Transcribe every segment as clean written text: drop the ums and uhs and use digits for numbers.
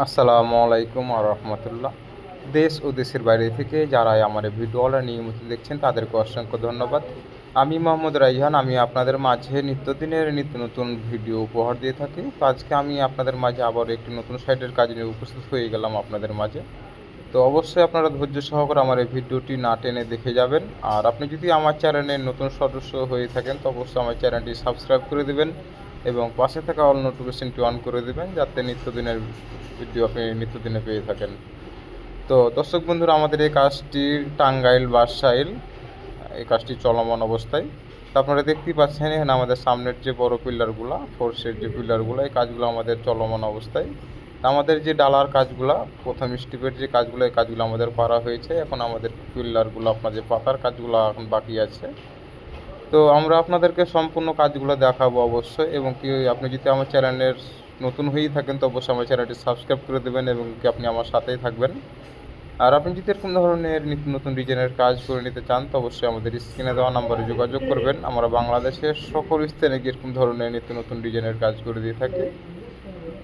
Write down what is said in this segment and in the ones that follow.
আসসালামু আলাইকুম রহমতুল্লাহ। দেশ ও দেশের বাইরে থেকে যারা আমার এই ভিডিওটা নিয়মিত দেখছেন তাদেরকে অসংখ্য ধন্যবাদ। আমি মোহাম্মদ রাইহান, আমি আপনাদের মাঝে নিত্যদিনের নিত্য নতুন ভিডিও উপহার দিয়ে থাকি। তো আজকে আমি আপনাদের মাঝে আবার একটি নতুন সাইটের কাজ নিয়ে উপস্থিত হয়ে গেলাম আপনাদের মাঝে। তো অবশ্যই আপনারা ধৈর্য সহকারে আমার এই ভিডিওটি না টেনে দেখে যাবেন। আর আপনি যদি আমার চ্যানেলের নতুন সদস্য হয়ে থাকেন তো অবশ্যই আমার চ্যানেলটি সাবস্ক্রাইব করে দেবেন এবং পাশে থাকা অল নোটিফিকেশনটি অন করে দেবেন, যাতে নিত্যদিনের ভিডিও আপনি নিত্যদিনে পেয়ে থাকেন। তো দর্শক বন্ধুরা, আমাদের এই কাজটি টাঙ্গাইল বাসাইল, এই কাজটি চলমান অবস্থায়। তো আপনারা দেখতেই পাচ্ছেন এখানে আমাদের সামনের যে বড় পিলারগুলো, ফোর্সের যে পিলারগুলো, এই কাজগুলো আমাদের চলমান অবস্থায়। আমাদের যে ডালার কাজগুলো, প্রথম স্টিপের যে কাজগুলো, এই কাজগুলো আমাদের করা হয়েছে। এখন আমাদের পিলারগুলো, আপনার যে পাতার কাজগুলো এখন বাকি আছে। তো আমরা আপনাদেরকে সম্পূর্ণ কাজগুলো দেখাবো অবশ্যই। এবং কি আপনি যদি আমার চ্যানেলের নতুন হয়েই থাকেন তো অবশ্যই আমার চ্যানেলটি সাবস্ক্রাইব করে দেবেন এবং কি আপনি আমার সাথেই থাকবেন। আর আপনি যদি এরকম ধরনের নিত্য নতুন ডিজাইনের কাজ করে নিতে চান তো অবশ্যই আমাদের স্ক্রিনে দেওয়া নাম্বারে যোগাযোগ করবেন। আমরা বাংলাদেশের সকল স্থানে এরকম ধরনের নিত্য নতুন ডিজাইনের কাজ করে দিয়ে থাকি।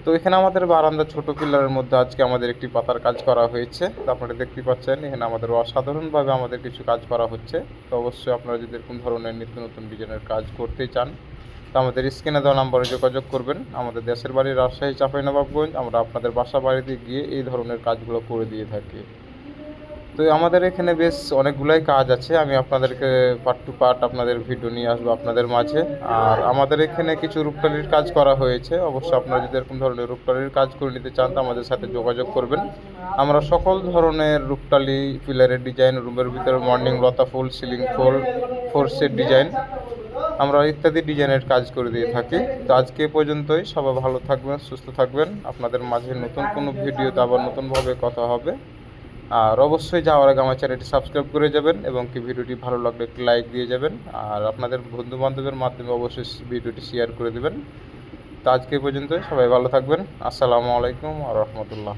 তো এখানে আমাদের বারান্দা ছোট পিলারের মধ্যে আজকে আমাদের একটি পাতার কাজ করা হয়েছে। তো আপনারা দেখতে পাচ্ছেন এখানে আমাদের অসাধারণভাবে আমাদের কিছু কাজ করা হচ্ছে। তো অবশ্যই আপনারা যদি এরকম ধরনের নিত্য নতুন ডিজাইনের কাজ করতে চান তো আমাদের স্ক্রিনে দেওয়া নাম্বারে যোগাযোগ করবেন। আমাদের দেশের বাড়ি রাজশাহী চাঁপাইনবাবগঞ্জ, আমরা আপনাদের বাসা বাড়িতে গিয়ে এই ধরনের কাজগুলো করে দিয়ে থাকি। তো আমাদের এখানে বেশ অনেকগুলাই কাজ আছে, আমি আপনাদেরকে পার্ট টু পার্ট আপনাদের ভিডিও নিয়ে আসবো আপনাদের মাঝে। আর আমাদের এখানে কিছু রূপটালির কাজ করা হয়েছে। অবশ্যই আপনারা যদি এরকম ধরনের রূপটালির কাজ করে নিতে চান তো আমাদের সাথে যোগাযোগ করবেন। আমরা সকল ধরনের রূপটালি, পিলারের ডিজাইন, রুমের ভিতরে মর্নিং লতা ফুল, সিলিং ফুল, ফোর্সের ডিজাইন, আমরা ইত্যাদি ডিজাইনের কাজ করে দিয়ে থাকি। তো আজকে এ পর্যন্তই। সবাই ভালো থাকবেন, সুস্থ থাকবেন। আপনাদের মাঝে নতুন কোনো ভিডিওতে আবার নতুনভাবে কথা হবে। আর অবশ্যই যাওয়ার আগে আমার চ্যানেলটি সাবস্ক্রাইব করে যাবেন এবং কি ভিডিওটি ভালো লাগলে একটি লাইক দিয়ে যাবেন। আর আপনাদের বন্ধুবান্ধবের মাধ্যমে অবশ্যই ভিডিওটি শেয়ার করে দেবেন। তো আজকে এই পর্যন্ত, সবাই ভালো থাকবেন। আসসালামু আলাইকুম রহমতুল্লাহ।